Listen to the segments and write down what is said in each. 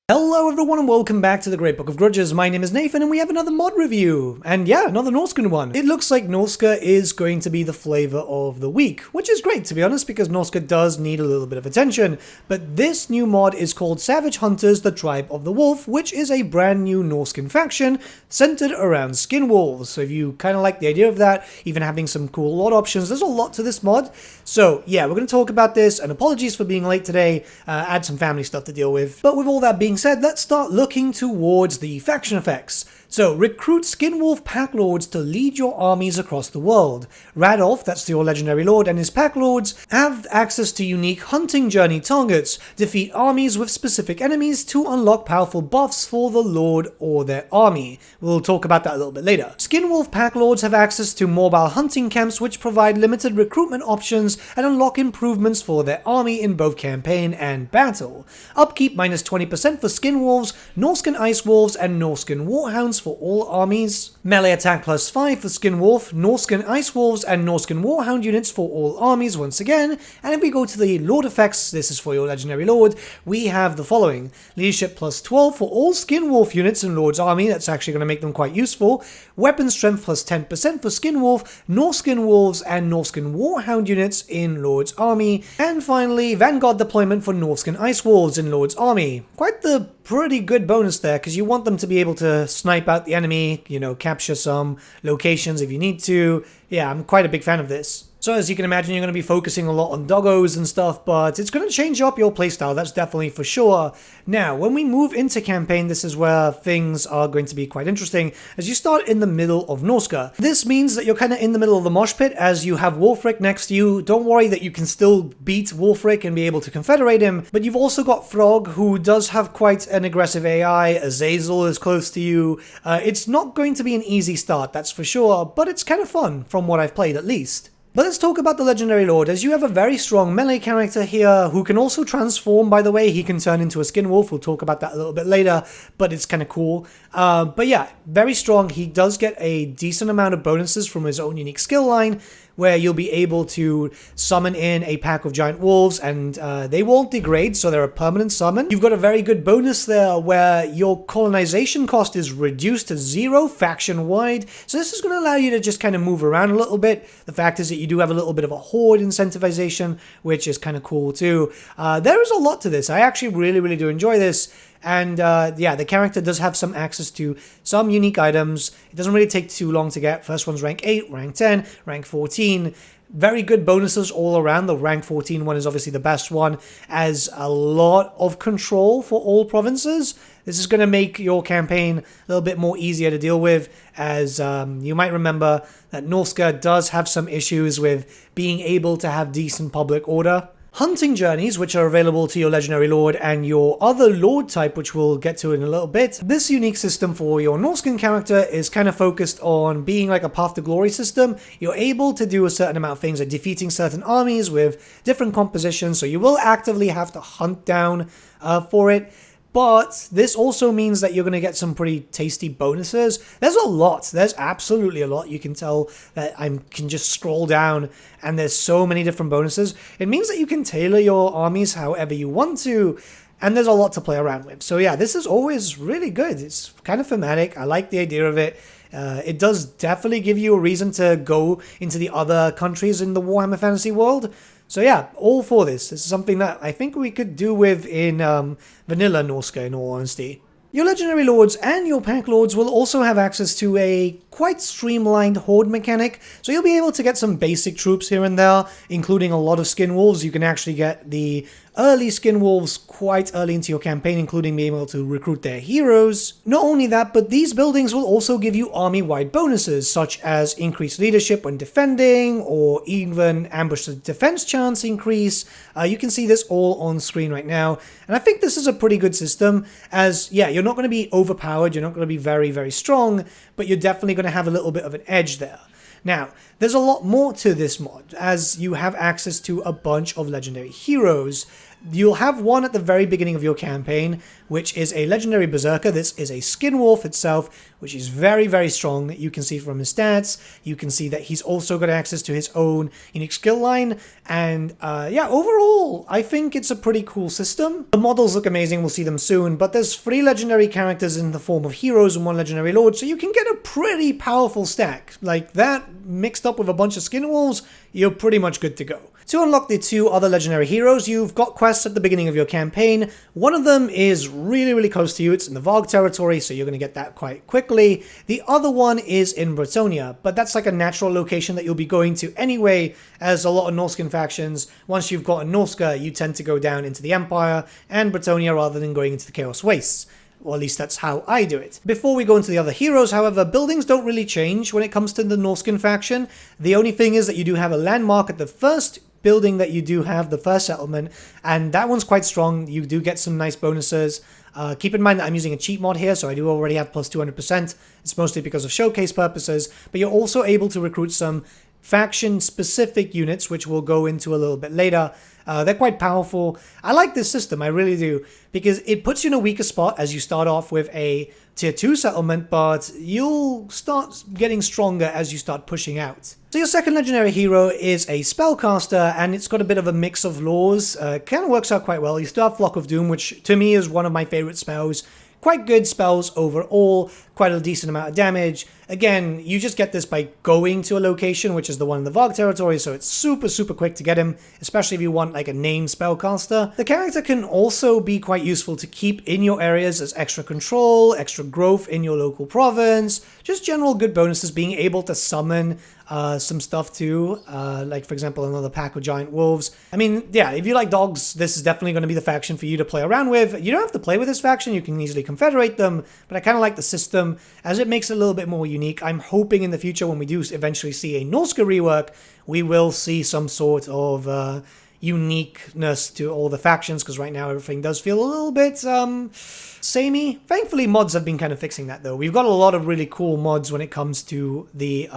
Hello everyone and welcome back to the Great Book of Grudges. My name is Nathan and we have another mod review. And yeah, another Norscan one. It looks like Norska is going to be the flavor of the week, which is great to be honest because Norska does need a little bit of attention. But this new mod is called Savage Hunters, the Tribe of the Wolf, which is a brand new Norscan faction centered around Skinwolves. So if you kind of like the idea of that, even having some cool lot options, there's a lot to this mod. So yeah, we're going to talk about this, and apologies for being late today. I had some family stuff to deal with. But with all that being said, let's start looking towards the faction effects. So, recruit Skinwolf pack lords to lead your armies across the world. Radolf, that's your legendary lord, and his pack lords have access to unique hunting journey targets. Defeat armies with specific enemies to unlock powerful buffs for the lord or their army. We'll talk about that a little bit later. Skinwolf pack lords have access to mobile hunting camps which provide limited recruitment options and unlock improvements for their army in both campaign and battle. Upkeep minus 20% for Skinwolves, Norscan Ice Wolves, and Norscan Warhounds for all armies. Melee attack plus 5 for Skinwolf, Norscan Ice Wolves, and Norscan Warhound units for all armies once again. And if we go to the Lord effects, this is for your legendary lord, we have the following. Leadership plus 12 for all Skinwolf units in Lord's army, that's actually going to make them quite useful. Weapon strength plus 10% for Skinwolf, Norscan Wolves, and Norscan Warhound units in Lord's army. And finally, Vanguard deployment for Norscan Ice Wolves in Lord's army. Quite the pretty good bonus there, because you want them to be able to snipe out the enemy, you know, capture some locations if you need to. Yeah, I'm quite a big fan of this. So as you can imagine, you're going to be focusing a lot on doggos and stuff, but it's going to change up your playstyle, that's definitely for sure. Now, when we move into campaign, this is where things are going to be quite interesting, as you start in the middle of Norska. This means that you're kind of in the middle of the mosh pit, as you have Wulfric next to you. Don't worry that you can still beat Wulfric and be able to confederate him, but you've also got Throg, who does have quite an aggressive AI, Azazel is close to you. It's not going to be an easy start, that's for sure, but it's kind of fun, from what I've played at least. But let's talk about the Legendary Lord, as you have a very strong melee character here, who can also transform, by the way. He can turn into a Skinwolf, we'll talk about that a little bit later, but it's kind of cool. But yeah, very strong. He does get a decent amount of bonuses from his own unique skill line, where you'll be able to summon in a pack of giant wolves, and they won't degrade, so they're a permanent summon. You've got a very good bonus there where your colonization cost is reduced to 0 faction-wide, so this is going to allow you to just kind of move around a little bit. The fact is that you do have a little bit of a horde incentivization, which is kind of cool too. There is a lot to this. I actually really do enjoy this. And yeah, the character does have some access to some unique items. It doesn't really take too long to get. First one's rank 8, rank 10, rank 14. Very good bonuses all around. The rank 14 one is obviously the best one, as a lot of control for all provinces. This is going to make your campaign a little bit more easier to deal with, as you might remember that Norska does have some issues with being able to have decent public order. Hunting journeys, which are available to your legendary lord and your other lord type, which we'll get to in a little bit. This unique system for your Norscan character is kind of focused on being like a path to glory system. You're able to do a certain amount of things, like defeating certain armies with different compositions, so you will actively have to hunt down for it. But this also means that you're going to get some pretty tasty bonuses. There's a lot. There's absolutely a lot. You can tell that I can just scroll down and there's so many different bonuses. It means that you can tailor your armies however you want to, and there's a lot to play around with. So yeah, this is always really good. It's kind of thematic. I like the idea of it. It does definitely give you a reason to go into the other countries in the Warhammer Fantasy world. So yeah, all for this. This is something that I think we could do with in vanilla Norska, in all honesty. Your legendary lords and your pack lords will also have access to a quite streamlined horde mechanic, so you'll be able to get some basic troops here and there, including a lot of Skinwolves. You can actually get the early Skinwolves quite early into your campaign, including being able to recruit their heroes. Not only that, but these buildings will also give you army-wide bonuses, such as increased leadership when defending, or even ambush defense chance increase. You can see this all on screen right now, and I think this is a pretty good system, as yeah, you're not going to be overpowered, you're not going to be very strong, but you're definitely going to have a little bit of an edge there. Now, there's a lot more to this mod, as you have access to a bunch of legendary heroes. You'll have one at the very beginning of your campaign, which is a legendary berserker. This is a Skinwolf itself, which is very, very strong. You can see from his stats. You can see that he's also got access to his own unique skill line. And yeah, overall, I think it's a pretty cool system. The models look amazing. We'll see them soon. But there's 3 legendary characters in the form of heroes and 1 legendary lord. So you can get a pretty powerful stack. Like that mixed up with a bunch of Skinwolves, you're pretty much good to go. To unlock the 2 other legendary heroes, you've got quests at the beginning of your campaign. One of them is really, really close to you. It's in the Valk territory, so you're going to get that quite quickly. The other one is in Bretonnia, but that's like a natural location that you'll be going to anyway, as a lot of Norscan factions, once you've gotten Norska, you tend to go down into the Empire and Bretonnia rather than going into the Chaos Wastes. Or at least that's how I do it. Before we go into the other heroes, however, buildings don't really change when it comes to the Norscan faction. The only thing is that you do have a landmark at the first building that you do have, the first settlement, and that one's quite strong. You do get some nice bonuses. Keep in mind that I'm using a cheat mod here, so I do already have plus 200%. It's mostly because of showcase purposes, but you're also able to recruit some faction-specific units, which we'll go into a little bit later. They're quite powerful. I like this system, I really do, because it puts you in a weaker spot as you start off with a tier 2 settlement, but you'll start getting stronger as you start pushing out. So your second legendary hero is a spellcaster, and it's got a bit of a mix of laws. Kind of works out quite well. You still have Flock of Doom, which to me is one of my favorite spells. Quite good spells overall, quite a decent amount of damage. Again, you just get this by going to a location, which is the one in the Valk territory, so it's super, super quick to get him, especially if you want like a named spellcaster. The character can also be quite useful to keep in your areas as extra control, extra growth in your local province, just general good bonuses, being able to summon some stuff too, like for example another pack of giant wolves. I mean, yeah, if you like dogs, this is definitely going to be the faction for you to play around with. You don't have to play with this faction, you can easily confederate them, but I kind of like the system as it makes it a little bit more unique. I'm hoping in the future when we do eventually see a Norska rework, we will see some sort of uniqueness to all the factions, because right now everything does feel a little bit samey. Thankfully mods have been kind of fixing that though. We've got a lot of really cool mods when it comes to the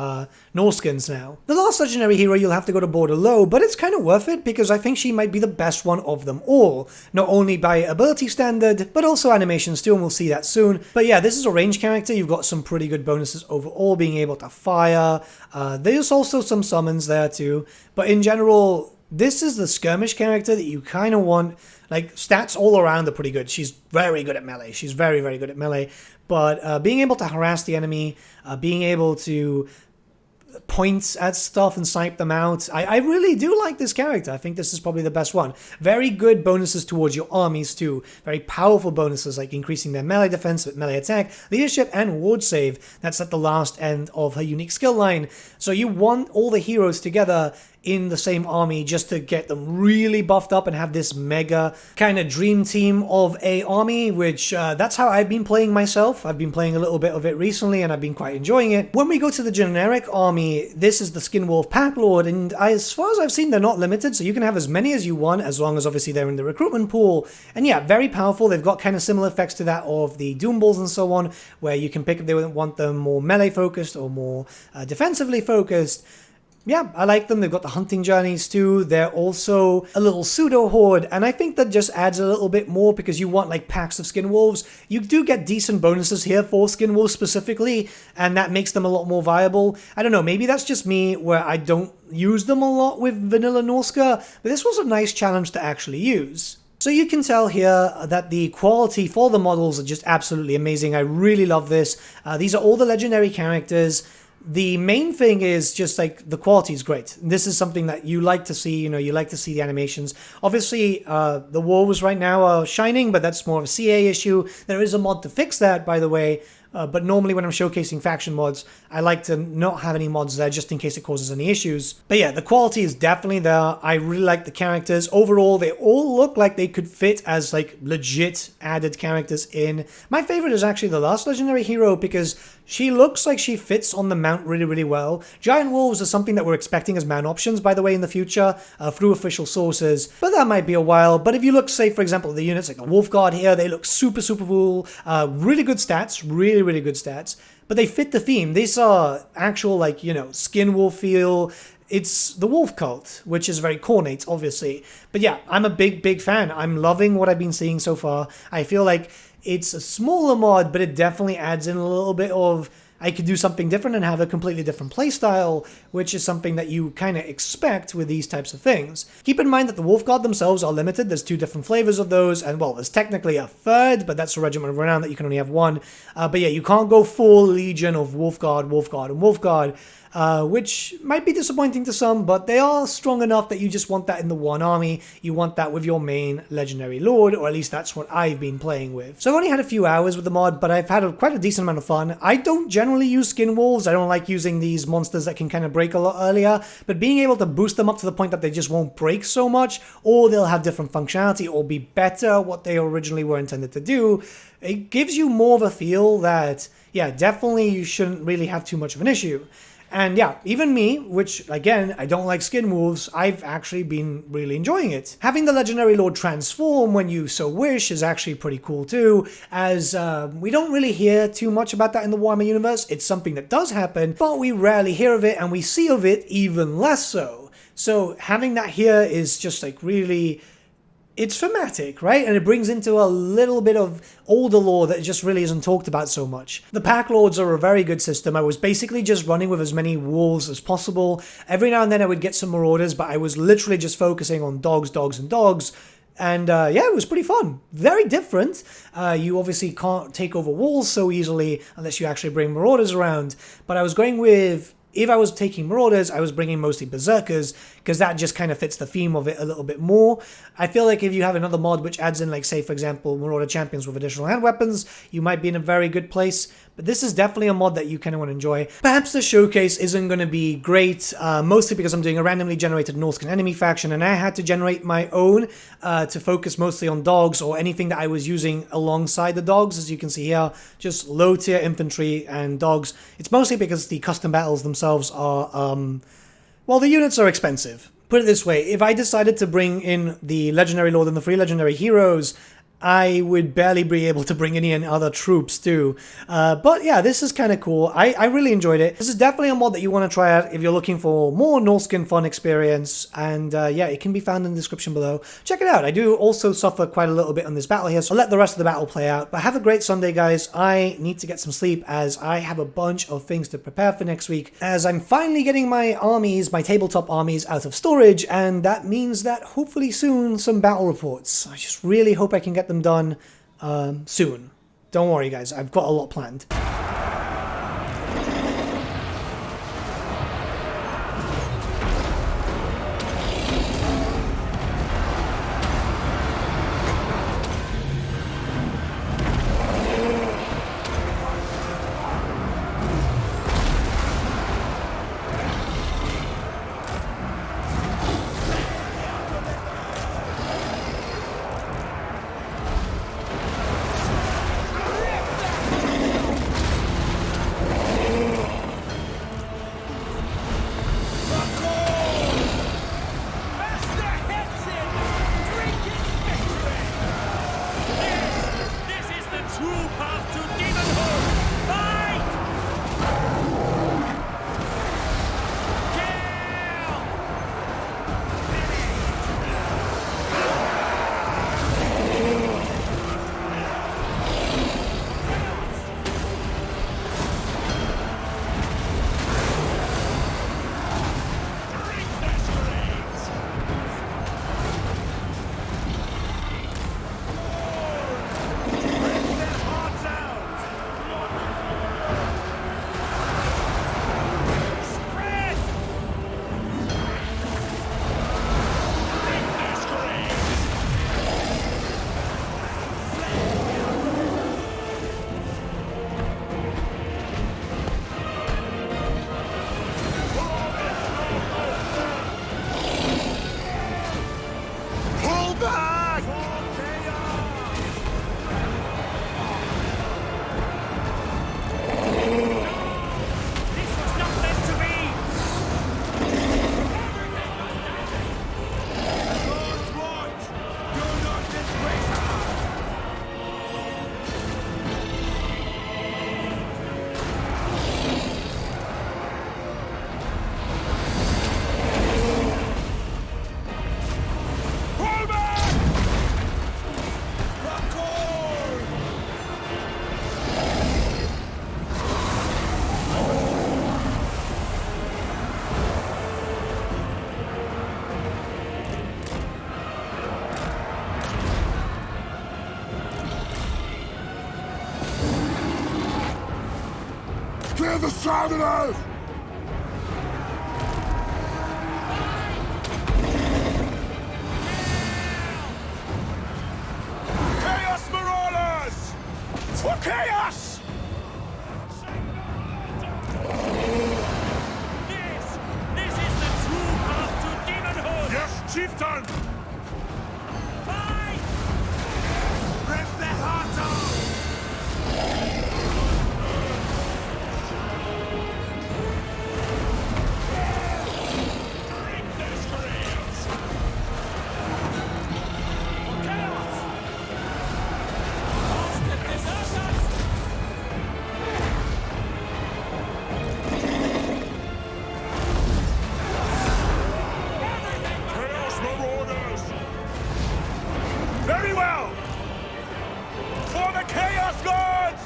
Norskans now. The last legendary hero you'll have to go to border low, but it's kind of worth it because I think she might be the best one of them all. Not only by ability standard, but also animations too, and we'll see that soon. But yeah, this is a range character. You've got some pretty good bonuses overall, being able to fire. There's also some summons there too, but in general, this is the skirmish character that you kind of want. Like, stats all around are pretty good. She's very good at melee. She's very, very good at melee. But being able to harass the enemy, being able to point at stuff and snipe them out, I really do like this character. I think this is probably the best one. Very good bonuses towards your armies too. Very powerful bonuses like increasing their melee defense with melee attack, leadership, and ward save. That's at the last end of her unique skill line. So you want all the heroes together in the same army just to get them really buffed up and have this mega kind of dream team of a army, which that's how I've been playing myself. I've been playing a little bit of it recently and I've been quite enjoying it. When we go to the generic army, this is the Skinwolf Pack Lord, and as far as I've seen, they're not limited, so you can have as many as you want, as long as obviously they're in the recruitment pool. And yeah, very powerful. They've got kind of similar effects to that of the Doom Balls and so on, where you can pick if they want them more melee focused or more defensively focused. Yeah, I like them. They've got the hunting journeys too. They're also a little pseudo horde, and I think that just adds a little bit more because you want like packs of Skinwolves. You do get decent bonuses here for Skinwolves specifically, and that makes them a lot more viable. I don't know, maybe that's just me where I don't use them a lot with vanilla Norska, but this was a nice challenge to actually use. So you can tell here that the quality for the models are just absolutely amazing. I really love this. These are all the legendary characters. The main thing is just like the quality is great. This is something that you like to see, you know, you like to see the animations. Obviously, the wolves right now are shining, but that's more of a CA issue. There is a mod to fix that, by the way. But normally when I'm showcasing faction mods, I like to not have any mods there just in case it causes any issues. But yeah, the quality is definitely there. I really like the characters. Overall, they all look like they could fit as like legit added characters in. My favorite is actually the last legendary hero because she looks like she fits on the mount really, really well. Giant wolves are something that we're expecting as mount options, by the way, in the future, through official sources. But that might be a while. But if you look, say, for example, the units like the Wolf Guard here, they look super, super cool. Really good stats. Really, really good stats. but they fit the theme. These are actual, like, you know, Skinwolf feel. It's the wolf cult, which is very cornate, obviously. But yeah, I'm a big fan. I'm loving what I've been seeing so far. I feel like it's a smaller mod, but it definitely adds in a little bit of, I could do something different and have a completely different playstyle, which is something that you kind of expect with these types of things. Keep in mind that the Wolf Guard themselves are limited. There's 2 different flavors of those, and well, there's technically a third, but that's a Regiment of Renown that you can only have one. But yeah, you can't go full Legion of Wolf Guard, and Wolf Guard. Which might be disappointing to some, but they are strong enough that you just want that in the one army. You want that with your main legendary lord, or at least that's what I've been playing with. So I've only had a few hours with the mod, but I've had quite a decent amount of fun. I don't generally use Skinwolves. I don't like using these monsters that can kind of break a lot earlier, but being able to boost them up to the point that they just won't break so much, or they'll have different functionality, or be better what they originally were intended to do, it gives you more of a feel that, yeah, definitely you shouldn't really have too much of an issue. And yeah, even me, which again, I don't like Skinwolves, I've actually been really enjoying it. Having the Legendary Lord transform when you so wish is actually pretty cool too, as we don't really hear too much about that in the Warhammer universe. It's something that does happen, but we rarely hear of it, and we see of it even less so. So having that here is just like really... it's thematic, right? And it brings into a little bit of older lore that just really isn't talked about so much. The Pack Lords are a very good system. I was basically just running with as many wolves as possible. Every now and then I would get some marauders, but I was literally just focusing on dogs. And yeah, it was pretty fun. Very different. You obviously can't take over walls so easily unless you actually bring marauders around. But I was going with... if I was taking marauders, I was bringing mostly berserkers, because that just kind of fits the theme of it a little bit more. I feel like if you have another mod which adds in, like, say, for example, marauder champions with additional hand weapons, you might be in a very good place. But this is definitely a mod that you kind of want to enjoy. Perhaps the showcase isn't going to be great, mostly because I'm doing a randomly generated Northern enemy faction, and I had to generate my own to focus mostly on dogs, or anything that I was using alongside the dogs. As you can see here, just low tier infantry and dogs. It's mostly because the custom battles themselves are, well, the units are expensive. Put it this way, if I decided to bring in the Legendary Lord and the 3 Legendary Heroes, I would barely be able to bring any other troops too. But yeah, this is kind of cool. I really enjoyed it. This is definitely a mod that you want to try out if you're looking for more Northskin fun experience. And yeah, it can be found in the description below. Check it out. I do also suffer quite a little bit on this battle here, so I'll let the rest of the battle play out. But have a great Sunday, guys. I need to get some sleep as I have a bunch of things to prepare for next week, as I'm finally getting my armies, my tabletop armies, out of storage, and that means that hopefully soon some battle reports. I just really hope I can get them done soon. Don't worry, guys, I've got a lot planned. the Southerners! Chaos Marauders! For chaos! This is the true path to demonhood! Yes, Chieftain! Fight! Rip their hearts out! Break their screams! For chaos! Hostage deserters! Chaos Marauders! Very well! For the Chaos Gods!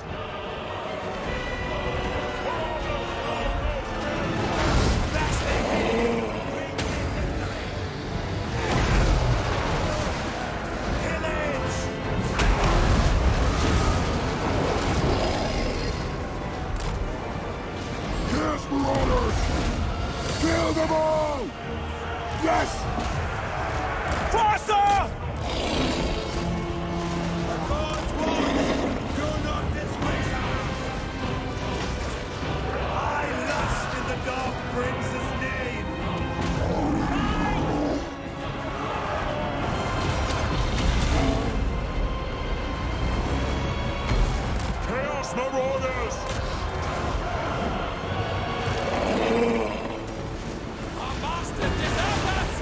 Chaos Marauders! Kill them all! Yes! Faster! God's word! Do not disgrace us! I lust in the Dark Prince's name! Chaos Marauders! Our master deserters!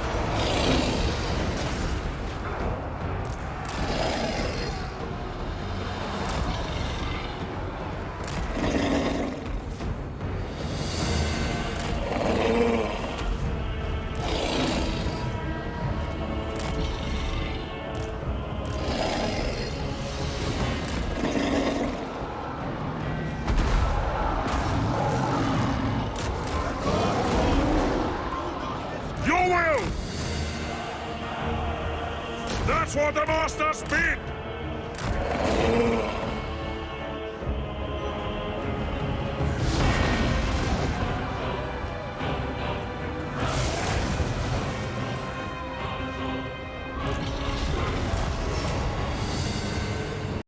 Your will! That's what the Masters bid!